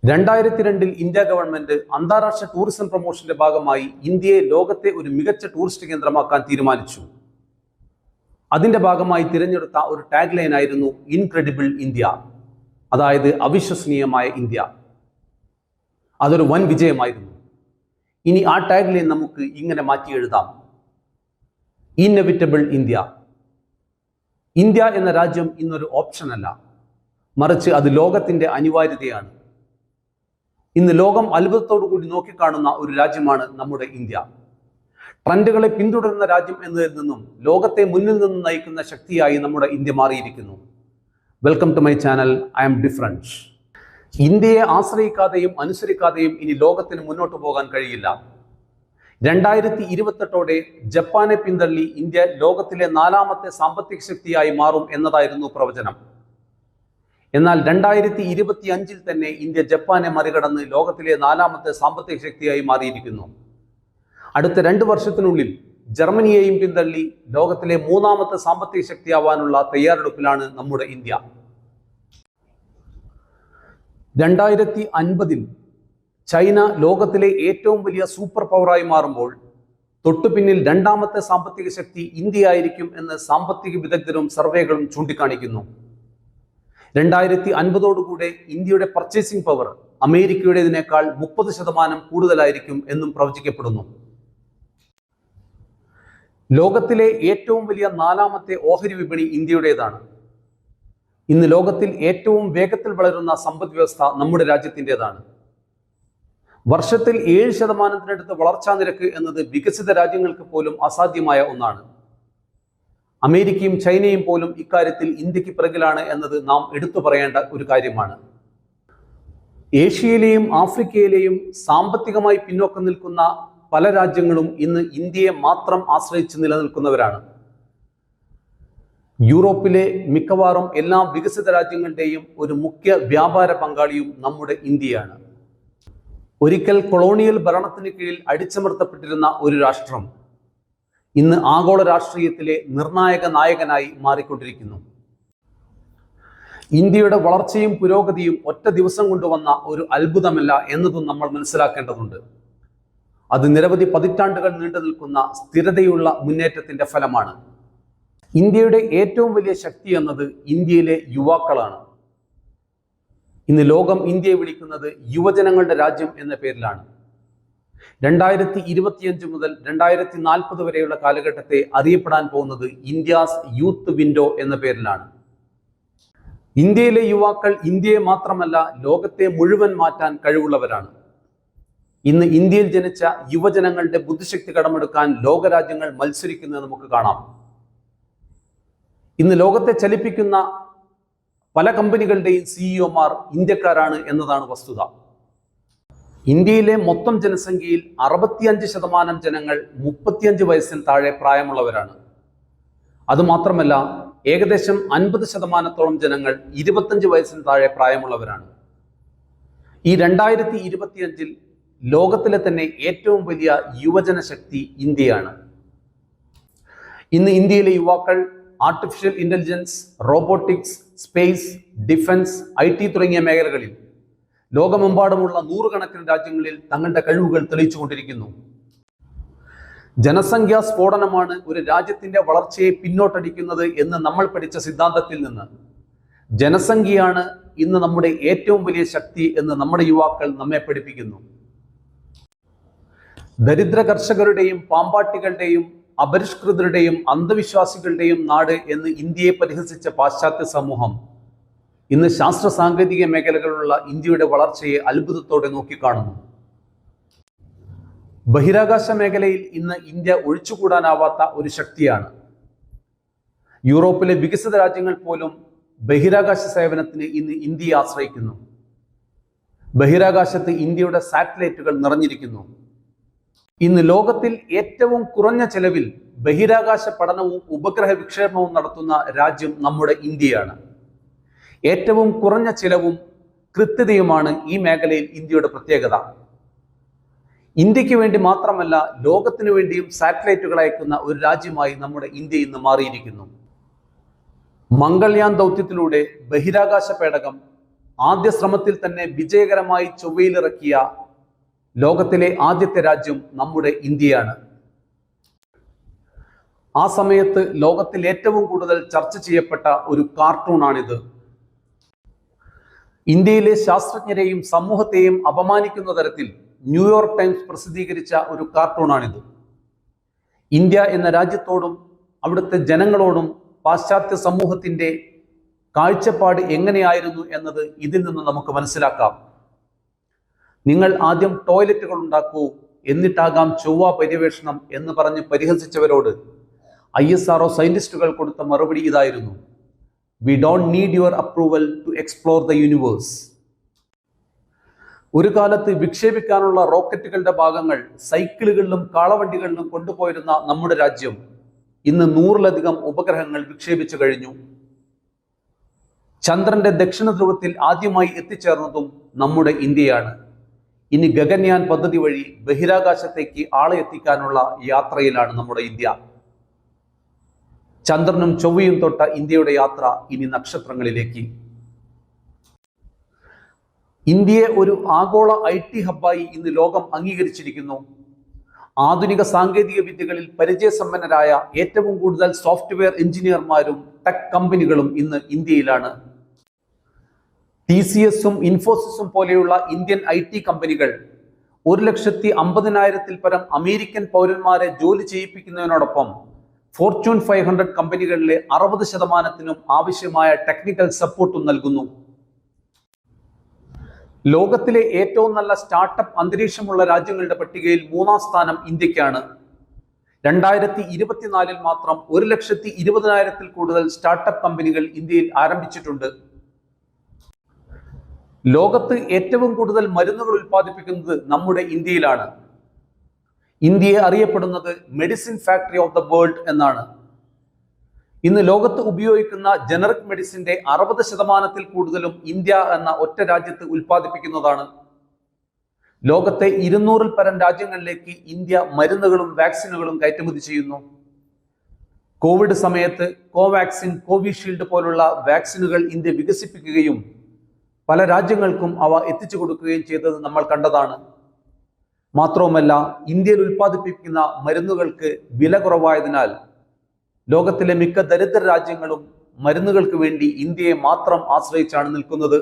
2002 India government അന്താരാഷ്ട്ര tourism പ്രൊമോഷന്റെ ഭാഗമായി ഇന്ത്യയെ ലോകത്തെ ഒരു മികച്ച ടൂറിസ്റ്റ് കേന്ദ്രമാക്കാൻ തീരുമാനിച്ചു. അതിന്റെ ഭാഗമായി തിരഞ്ഞെടുത്ത ഒരു ടാഗ് ലൈൻ ആയിരുന്നു ഇൻക്രെഡിബിൾ ഇന്ത്യ, അതായത് അവിശ്വസനീയമായ ഇന്ത്യ. അതൊരു വൻ വിജയമായിരുന്നു. ഇനി ആ ടാഗ് ലൈൻ നമുക്ക് ഇങ്ങനെ മാറ്റി എഴുതാം: ഇന്നെവിറ്റബിൾ ഇന്ത്യ. ഇന്ത്യ എന്ന രാജ്യം ഇന്നൊരു ഓപ്ഷൻ അല്ല, മറിച്ച് അത് ലോകത്തിന്റെ അനിവാര്യതയാണ്. ഇന്ന് ലോകം അത്ഭുതത്തോടു കൂടി നോക്കിക്കാണുന്ന ഒരു രാജ്യമാണ് നമ്മുടെ ഇന്ത്യ. ട്രെൻഡുകളെ പിന്തുടരുന്ന രാജ്യം എന്നതിൽ നിന്നും ലോകത്തെ മുന്നിൽ നിന്ന് നയിക്കുന്ന ശക്തിയായി നമ്മുടെ ഇന്ത്യ മാറിയിരിക്കുന്നു. Welcome to my channel. I am different. ഇന്ത്യയെ ആശ്രയിക്കാതെയും അനുസരിക്കാതെയും ഇനി ലോകത്തിന് മുന്നോട്ട് പോകാൻ കഴിയില്ല. 2028 ജപ്പാനെ പിന്തള്ളി ഇന്ത്യ ലോകത്തിലെ 4ാമത്തെ സാമ്പത്തിക ശക്തിയായി മാറും എന്നതായിരുന്നു പ്രവചനം. എന്നാൽ 2025 തന്നെ ഇന്ത്യ ജപ്പാനെ മറികടന്ന് ലോകത്തിലെ 4ാമത്തെ സാമ്പത്തിക ശക്തിയായി മാറിയിരിക്കുന്നു. അടുത്ത 2 വർഷത്തിനുള്ളിൽ ജർമ്മനിയെയും പിന്തള്ളി ലോകത്തിലെ 3ാമത്തെ സാമ്പത്തിക ശക്തിയാവാനുള്ള തയ്യാറെടുപ്പിലാണ് നമ്മുടെ ഇന്ത്യ. 2050 ചൈന ലോകത്തിലെ ഏറ്റവും വലിയ സൂപ്പർ പവറായി മാറുമ്പോൾ തൊട്ടുപിന്നിൽ 2ാമത്തെ സാമ്പത്തിക ശക്തി ഇന്ത്യയായിരിക്കും എന്ന് സാമ്പത്തിക വിദഗ്ധരും സർവേകളും ചൂണ്ടിക്കാണിക്കുന്നു. 2050 ഇന്ത്യയുടെ പർച്ചേസിംഗ് പവർ അമേരിക്കയുടേതിനേക്കാൾ 30% കൂടുതലായിരിക്കും എന്നും പ്രവചിക്കപ്പെടുന്നു. ലോകത്തിലെ ഏറ്റവും വലിയ 4ാമത്തെ ഓഹരി വിപണി ഇന്ത്യയുടേതാണ്. ഇന്ന് ലോകത്തിൽ ഏറ്റവും വേഗത്തിൽ വളരുന്ന സമ്പദ് വ്യവസ്ഥ നമ്മുടെ രാജ്യത്തിൻ്റെതാണ്. വർഷത്തിൽ 7% വളർച്ചാ നിരക്ക് എന്നത് വികസിത രാജ്യങ്ങൾക്ക് പോലും അസാധ്യമായ ഒന്നാണ്. അമേരിക്കയും ചൈനയും പോലും ഇക്കാര്യത്തിൽ ഇന്ത്യക്ക് പിറകിലാണ് എന്നത് നാം എടുത്തു പറയേണ്ട ഒരു കാര്യമാണ്. ഏഷ്യയിലെയും ആഫ്രിക്കയിലെയും സാമ്പത്തികമായി പിന്നോക്കം നിൽക്കുന്ന പല രാജ്യങ്ങളും ഇന്ന് ഇന്ത്യയെ മാത്രം ആശ്രയിച്ച് നിലനിൽക്കുന്നവരാണ്. യൂറോപ്പിലെ മിക്കവാറും എല്ലാ വികസിത രാജ്യങ്ങളുടെയും ഒരു മുഖ്യ വ്യാപാര പങ്കാളിയും നമ്മുടെ ഇന്ത്യയാണ്. ഒരിക്കൽ കൊളോണിയൽ ഭരണത്തിന് കീഴിൽ അടിച്ചമർത്തപ്പെട്ടിരുന്ന ഒരു രാഷ്ട്രം ഇന്ന് ആഗോള രാഷ്ട്രീയത്തിലെ നിർണായക നായകനായി മാറിക്കൊണ്ടിരിക്കുന്നു. ഇന്ത്യയുടെ വളർച്ചയും പുരോഗതിയും ഒറ്റ ദിവസം കൊണ്ടുവന്ന ഒരു അത്ഭുതമല്ല എന്നതും നമ്മൾ മനസ്സിലാക്കേണ്ടതുണ്ട്. അത് നിരവധി പതിറ്റാണ്ടുകൾ നീണ്ടു നിൽക്കുന്ന സ്ഥിരതയുള്ള മുന്നേറ്റത്തിന്റെ ഫലമാണ്. ഇന്ത്യയുടെ ഏറ്റവും വലിയ ശക്തി എന്നത് ഇന്ത്യയിലെ യുവാക്കളാണ്. ഇന്ന് ലോകം ഇന്ത്യയെ വിളിക്കുന്നത് യുവജനങ്ങളുടെ രാജ്യം എന്ന പേരിലാണ്. 2025 മുതൽ 2040 വരെയുള്ള കാലഘട്ടത്തെ അറിയപ്പെടാൻ പോകുന്നത് ഇന്ത്യാസ് യൂത്ത് വിൻഡോ എന്ന പേരിലാണ്. ഇന്ത്യയിലെ യുവാക്കൾ ഇന്ത്യയെ മാത്രമല്ല ലോകത്തെ മുഴുവൻ മാറ്റാൻ കഴിവുള്ളവരാണ്. ഇന്ന് ഇന്ത്യയിൽ ജനിച്ച യുവജനങ്ങളുടെ ബുദ്ധിശക്തി കടമെടുക്കാൻ ലോകരാജ്യങ്ങൾ മത്സരിക്കുന്നത് നമുക്ക് കാണാം. ഇന്ന് ലോകത്തെ ചലിപ്പിക്കുന്ന പല കമ്പനികളുടെയും സിഇഒമാർ ഇന്ത്യക്കാരാണ് എന്നതാണ് വസ്തുത. ഇന്ത്യയിലെ മൊത്തം ജനസംഖ്യയിൽ 65% ജനങ്ങൾ 35 വയസ്സിന് താഴെ പ്രായമുള്ളവരാണ്. അതുമാത്രമല്ല, ഏകദേശം 50%-ഓളം ജനങ്ങൾ 25 വയസ്സിന് താഴെ പ്രായമുള്ളവരാണ്. ഈ 2025 ലോകത്തിലെ തന്നെ ഏറ്റവും വലിയ യുവജന ശക്തി ഇന്ത്യയാണ്. ഇന്ന് ഇന്ത്യയിലെ യുവാക്കൾ artificial intelligence, robotics, space, defence, IT തുടങ്ങിയ മേഖലകളിൽ ലോകമെമ്പാടുമുള്ള 100 കണക്കിന് രാജ്യങ്ങളിൽ തങ്ങളുടെ കഴിവുകൾ തെളിയിച്ചുകൊണ്ടിരിക്കുന്നു. ജനസംഖ്യാ സ്ഫോടനമാണ് ഒരു രാജ്യത്തിന്റെ വളർച്ചയെ പിന്നോട്ടടിക്കുന്നത് എന്ന് നമ്മൾ പഠിച്ച സിദ്ധാന്തത്തിൽ നിന്ന് ജനസംഖ്യയാണ് ഇന്ന് നമ്മുടെ ഏറ്റവും വലിയ ശക്തി എന്ന് നമ്മുടെ യുവാക്കൾ നമ്മെ പഠിപ്പിക്കുന്നു. ദരിദ്ര കർഷകരുടെയും പാമ്പാട്ടികളുടെയും അപരിഷ്കൃതരുടെയും അന്ധവിശ്വാസികളുടെയും നാട് എന്ന് ഇന്ത്യയെ പരിഹസിച്ച പാശ്ചാത്യ സമൂഹം ഇന്ന് ശാസ്ത്ര സാങ്കേതിക മേഖലകളിലുള്ള ഇന്ത്യയുടെ വളർച്ചയെ അത്ഭുതത്തോടെ നോക്കിക്കാണുന്നു. ബഹിരാകാശ മേഖലയിൽ ഇന്ന് ഇന്ത്യ ഒഴിച്ചുകൂടാനാവാത്ത ഒരു ശക്തിയാണ്. യൂറോപ്പിലെ വികസിത രാജ്യങ്ങൾ പോലും ബഹിരാകാശ സേവനത്തിന് ഇന്ന് ഇന്ത്യയെ ആശ്രയിക്കുന്നു. ബഹിരാകാശത്ത് ഇന്ത്യയുടെ സാറ്റലൈറ്റുകൾ നിറഞ്ഞിരിക്കുന്നു. ഇന്ന് ലോകത്തിൽ ഏറ്റവും കുറഞ്ഞ ചെലവിൽ ബഹിരാകാശ പഠനവും ഉപഗ്രഹ വിക്ഷേപണവും നടത്തുന്ന രാജ്യം നമ്മുടെ ഇന്ത്യയാണ്. ഏറ്റവും കുറഞ്ഞ ചിലവും കൃത്യതയുമാണ് ഈ മേഖലയിൽ ഇന്ത്യയുടെ പ്രത്യേകത. ഇന്ത്യക്ക് വേണ്ടി മാത്രമല്ല, ലോകത്തിനു വേണ്ടിയും സാറ്റലൈറ്റുകൾ അയക്കുന്ന ഒരു രാജ്യമായി നമ്മുടെ ഇന്ത്യ ഇന്ന് മാറിയിരിക്കുന്നു. മംഗൾയാൻ ദൗത്യത്തിലൂടെ ബഹിരാകാശ പേടകം ആദ്യ ശ്രമത്തിൽ തന്നെ വിജയകരമായി ചൊവ്വയിലിറക്കിയ ലോകത്തിലെ ആദ്യത്തെ രാജ്യം നമ്മുടെ ഇന്ത്യയാണ്. ആ സമയത്ത് ലോകത്തിൽ ഏറ്റവും കൂടുതൽ ചർച്ച ചെയ്യപ്പെട്ട ഒരു കാർട്ടൂണാണിത്. ഇന്ത്യയിലെ ശാസ്ത്രജ്ഞരെയും സമൂഹത്തെയും അപമാനിക്കുന്ന തരത്തിൽ ന്യൂയോർക്ക് ടൈംസ് പ്രസിദ്ധീകരിച്ച ഒരു കാർട്ടൂണാണിത്. ഇന്ത്യ എന്ന രാജ്യത്തോടും അവിടുത്തെ ജനങ്ങളോടും പാശ്ചാത്യ സമൂഹത്തിന്റെ കാഴ്ചപ്പാട് എങ്ങനെയായിരുന്നു എന്നത് ഇതിൽ നിന്ന് നമുക്ക് മനസ്സിലാക്കാം. നിങ്ങൾ ആദ്യം ടോയ്ലറ്റുകൾ ഉണ്ടാക്കൂ, എന്നിട്ടാകാം ചൊവ്വ പര്യവേഷണം എന്ന് പറഞ്ഞ് പരിഹസിച്ചവരോട് ISRO സയന്റിസ്റ്റുകൾ കൊടുത്ത മറുപടി ഇതായിരുന്നു: we don't need your approval to explore the universe. ഒരു കാലത്ത് വിക്ഷേപിക്കാനുള്ള റോക്കറ്റുകളുടെ ഭാഗങ്ങൾ സൈക്കിളുകളിലും കാളവണ്ടികളിലും കൊണ്ടുപോയിരുന്ന നമ്മുടെ രാജ്യം ഇന്ന് 100-ലധികം ഉപഗ്രഹങ്ങൾ വിക്ഷേപിച്ചു കഴിഞ്ഞു. ചന്ദ്രന്റെ ദക്ഷിണ ധ്രുവത്തിൽ ആദ്യമായി എത്തിച്ചേർന്നതും നമ്മുടെ ഇന്ത്യയാണ്. ഇനി ഗഗൻയാൻ പദ്ധതി വഴി ബഹിരാകാശത്തേക്ക് ആളെ എത്തിക്കാനുള്ള യാത്രയിലാണ് നമ്മുടെ ഇന്ത്യ. ചന്ദ്രനും ചൊവ്വയും തൊട്ട ഇന്ത്യയുടെ യാത്ര ഇനി നക്ഷത്രങ്ങളിലേക്ക്. ഇന്ത്യയെ ഒരു ആഗോള IT ഹബ്ബായി ഇന്ന് ലോകം അംഗീകരിച്ചിരിക്കുന്നു. ആധുനിക സാങ്കേതിക വിദ്യകളിൽ പരിചയസമ്പന്നരായ ഏറ്റവും കൂടുതൽ സോഫ്റ്റ്വെയർ എഞ്ചിനീയർമാരും ടെക് കമ്പനികളും ഇന്ന് ഇന്ത്യയിലാണ്. TCS-ഉം ഇൻഫോസിസും പോലെയുള്ള ഇന്ത്യൻ IT കമ്പനികൾ 1,50,000-ൽ പരം അമേരിക്കൻ പൗരന്മാരെ ജോലി ചെയ്യിപ്പിക്കുന്നതിനോടൊപ്പം ഫോർച്യൂൺ 500 കമ്പനികളിലെ 60%-നും ആവശ്യമായ ടെക്നിക്കൽ സപ്പോർട്ടും നൽകുന്നു. ലോകത്തിലെ ഏറ്റവും നല്ല സ്റ്റാർട്ടപ്പ് അന്തരീക്ഷമുള്ള രാജ്യങ്ങളുടെ പട്ടികയിൽ 3-ാം സ്ഥാനം ഇന്ത്യക്കാണ്. 2024-ൽ മാത്രം 1,20,000-ൽ കൂടുതൽ സ്റ്റാർട്ടപ്പ് കമ്പനികൾ ഇന്ത്യയിൽ ആരംഭിച്ചിട്ടുണ്ട്. ലോകത്ത് ഏറ്റവും കൂടുതൽ മരുന്നുകൾ ഉൽപ്പാദിപ്പിക്കുന്നത് നമ്മുടെ ഇന്ത്യയിലാണ്. ഇന്ത്യയെ അറിയപ്പെടുന്നത് medicine factory of the world എന്നാണ്. ഇന്ന് ലോകത്ത് ഉപയോഗിക്കുന്ന ജനറിക് മെഡിസിന്റെ 60%-ൽ കൂടുതലും ഇന്ത്യ എന്ന ഒറ്റ രാജ്യത്ത് ഉൽപ്പാദിപ്പിക്കുന്നതാണ്. ലോകത്തെ 200-ൽ പരം രാജ്യങ്ങളിലേക്ക് ഇന്ത്യ മരുന്നുകളും വാക്സിനുകളും കയറ്റുമതി ചെയ്യുന്നു. കോവിഡ് സമയത്ത് കോവാക്സിൻ, കോവിഷീൽഡ് പോലുള്ള വാക്സിനുകൾ ഇന്ത്യ വികസിപ്പിക്കുകയും പല രാജ്യങ്ങൾക്കും അവ എത്തിച്ചു കൊടുക്കുകയും ചെയ്തത് നമ്മൾ കണ്ടതാണ്. മാത്രവുമല്ല, ഇന്ത്യയിൽ ഉൽപ്പാദിപ്പിക്കുന്ന മരുന്നുകൾക്ക് വില കുറവായതിനാൽ ലോകത്തിലെ മിക്ക ദരിദ്ര രാജ്യങ്ങളും മരുന്നുകൾക്ക് വേണ്ടി ഇന്ത്യയെ മാത്രം ആശ്രയിച്ചാണ് നിൽക്കുന്നത്.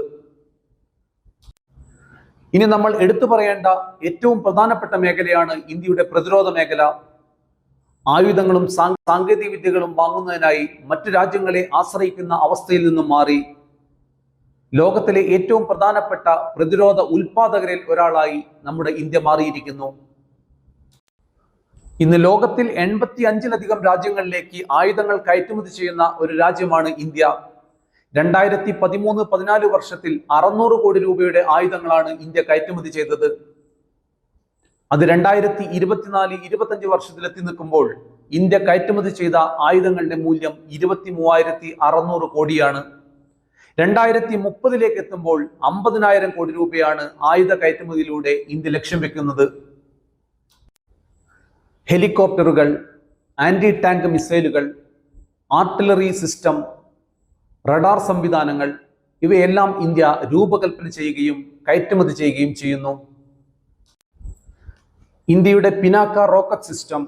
ഇനി നമ്മൾ എടുത്തു പറയേണ്ട ഏറ്റവും പ്രധാനപ്പെട്ട മേഖലയാണ് ഇന്ത്യയുടെ പ്രതിരോധ മേഖല. ആയുധങ്ങളും സാങ്കേതിക വിദ്യകളും വാങ്ങുന്നതിനായി മറ്റു രാജ്യങ്ങളെ ആശ്രയിക്കുന്ന അവസ്ഥയിൽ നിന്നും മാറി ലോകത്തിലെ ഏറ്റവും പ്രധാനപ്പെട്ട പ്രതിരോധ ഉൽപാദകരിൽ ഒരാളായി നമ്മുടെ ഇന്ത്യ മാറിയിരിക്കുന്നു. ഇന്ന് ലോകത്തിൽ 85-ലധികം രാജ്യങ്ങളിലേക്ക് ആയുധങ്ങൾ കയറ്റുമതി ചെയ്യുന്ന ഒരു രാജ്യമാണ് ഇന്ത്യ. 2013-14 വർഷത്തിൽ 600 കോടി രൂപയുടെ ആയുധങ്ങളാണ് ഇന്ത്യ കയറ്റുമതി ചെയ്തത്. അത് 2024-25 വർഷത്തിലെത്തി നിൽക്കുമ്പോൾ ഇന്ത്യ കയറ്റുമതി ചെയ്ത ആയുധങ്ങളുടെ മൂല്യം 23,600 കോടിയാണ്. 2030-ലേക്ക് എത്തുമ്പോൾ 50,000 കോടി രൂപയാണ് ആയുധ കയറ്റുമതിയിലൂടെ ഇന്ത്യ ലക്ഷ്യം വെക്കുന്നത്. ഹെലികോപ്റ്ററുകൾ, ആന്റി ടാങ്ക് മിസൈലുകൾ, ആർട്ടിലറി സിസ്റ്റം, റഡാർ സംവിധാനങ്ങൾ ഇവയെല്ലാം ഇന്ത്യ രൂപകൽപ്പന ചെയ്യുകയും കയറ്റുമതി ചെയ്യുകയും ചെയ്യുന്നു. ഇന്ത്യയുടെ പിനാക്ക റോക്കറ്റ് സിസ്റ്റം,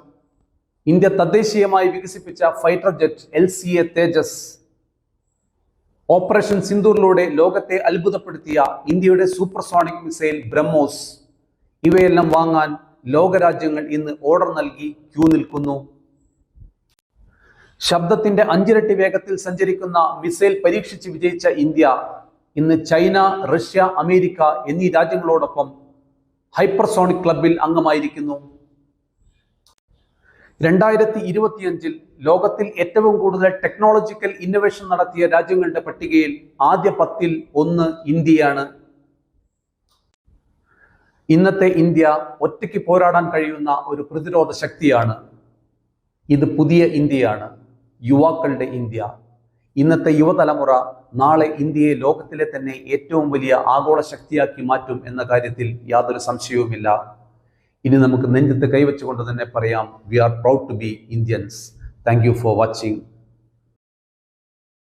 ഇന്ത്യ തദ്ദേശീയമായി വികസിപ്പിച്ച ഫൈറ്റർ ജെറ്റ് LCA തേജസ്, ഓപ്പറേഷൻ സിന്ദൂറിലൂടെ ലോകത്തെ അത്ഭുതപ്പെടുത്തിയ ഇന്ത്യയുടെ സൂപ്പർസോണിക് മിസൈൽ ബ്രഹ്മോസ് ഇവയെല്ലാം വാങ്ങാൻ ലോകരാജ്യങ്ങൾ ഇന്ന് ഓർഡർ നൽകി ക്യൂ നിൽക്കുന്നു. ശബ്ദത്തിന്റെ 5 ഇരട്ടി വേഗത്തിൽ സഞ്ചരിക്കുന്ന മിസൈൽ പരീക്ഷിച്ച് വിജയിച്ച ഇന്ത്യ ഇന്ന് ചൈന, റഷ്യ, അമേരിക്ക എന്നീ രാജ്യങ്ങളോടൊപ്പം ഹൈപ്പർസോണിക് ക്ലബിൽ അംഗമായിരിക്കുന്നു. 2025-ൽ ലോകത്തിൽ ഏറ്റവും കൂടുതൽ ടെക്നോളജിക്കൽ ഇന്നോവേഷൻ നടത്തിയ രാജ്യങ്ങളുടെ പട്ടികയിൽ ആദ്യ 10-ൽ ഒന്ന് ഇന്ത്യയാണ്. ഇന്നത്തെ ഇന്ത്യ ഒറ്റയ്ക്ക് പോരാടാൻ കഴിയുന്ന ഒരു പ്രതിരോധ ശക്തിയാണ്. ഇത് പുതിയ ഇന്ത്യയാണ്, യുവാക്കളുടെ ഇന്ത്യ. ഇന്നത്തെ യുവതലമുറ നാളെ ഇന്ത്യയെ ലോകത്തിലെ തന്നെ ഏറ്റവും വലിയ ആഗോള ശക്തിയാക്കി മാറ്റും എന്ന കാര്യത്തിൽ യാതൊരു സംശയവുമില്ല. ഇനി നമുക്ക് നെഞ്ചത്ത് കൈവച്ചുകൊണ്ട് തന്നെ പറയാം, we are proud to be Indians. Thank you for watching.